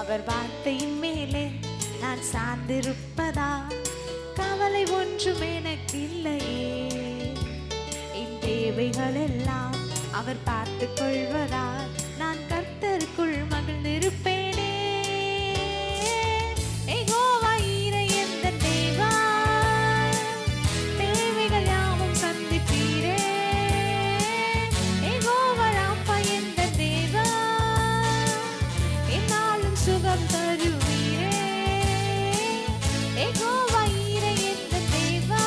அவர் வார்த்தையின் மேலே நான் சார்ந்திருப்பதா கவலை ஒன்றும் எனக்கு இல்லையே. என் தேவைகள் எல்லாம் அவர் பார்த்து கொள்வதால் நான் கர்த்தருக்குள் மகிழ்ந்திருப்பேனே. யெகோவா ஈரே எந்த தேவா, தேவைகள் யாவும் சந்திப்பீரே. யெகோவா ராப்பா எந்த தேவா, என்னாலும் சுகம் தருவீரே. யெகோவா ஈரே எந்த தேவா,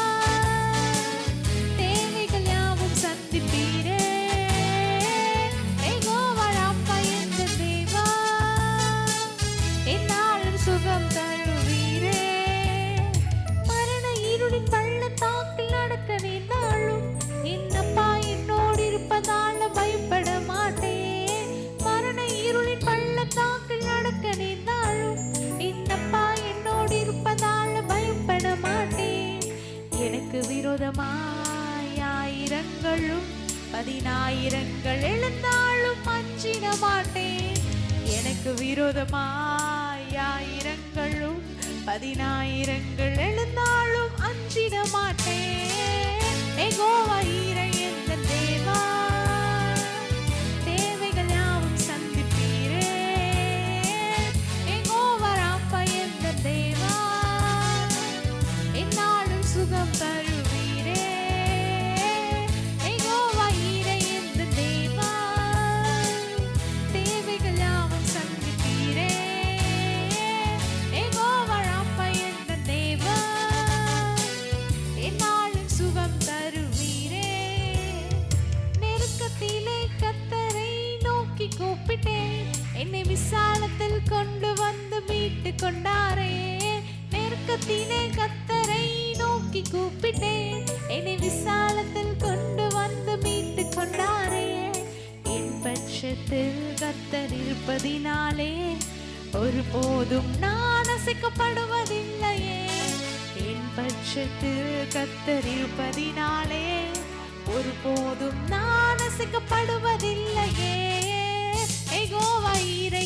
தேவைகள் யாவும் சந்திப்பீரே. யெகோவா ராப்பா எந்த தேவா, என்னாலும் சுகம் தருவீரே. மரண இருளின் பள்ளத்தாக்கில் நடக்க நேர்ந்தாலும் என்னப்பா என்னோடு இருப்பதால பயப்பட மாட்டேன். மரண இருளின் பள்ளத்தாக்கில் நடக்க நேர்ந்தாலும் என்னப்பா என்னோடு இருப்பதால பயப்பட மாட்டேன். எனக்கு விரோதமாய் ஆயிரங்களும் 10,000 எழுந்தாலும் அஞ்சிட மாட்டேன். எனக்கு விரோதமாய் ஆயிரங்களும் 10,000 எழுந்தாலும் அஞ்சிட மாட்டேன். யெகோவா ஈரே எந்த தேவா, தேவைகள் யாவும் சந்திப்பீரே. யெகோவா ராப்பா எந்த தேவா, என்னாலும் சுகம் தருவீரே. யெகோவா ஈரே எந்த தேவா, தேவைகள் யாவும் சந்திப்பீரே. யெகோவா ராப்பா எந்த தேவா, என்னாலும் சுகம் தருவீரே. நெருக்கத்திலே கர்த்தரை நோக்கி கூப்பிட்டேன், என்னை விசாலத்தில் கொண்டு வந்து மீட்டு கொண்டாரே. நெருக்கத்திலே கர்த்தரை நோக்கி கூப்பிட்டேன், என்னை விசாலத்தில் கொண்டு வந்து மீட்டு கொண்டாரே. என் பட்சத்தில் கர்த்தர் இருப்பதினாலே ஒருபோதும் நான் அசைக்கப்படுவதில்லையே. என் பட்சத்தில் கர்த்தர் இருப்பதினாலே ஒருபோதும் நான் அசைக்கப்படுவதில்லையே. யெகோவா ஈரே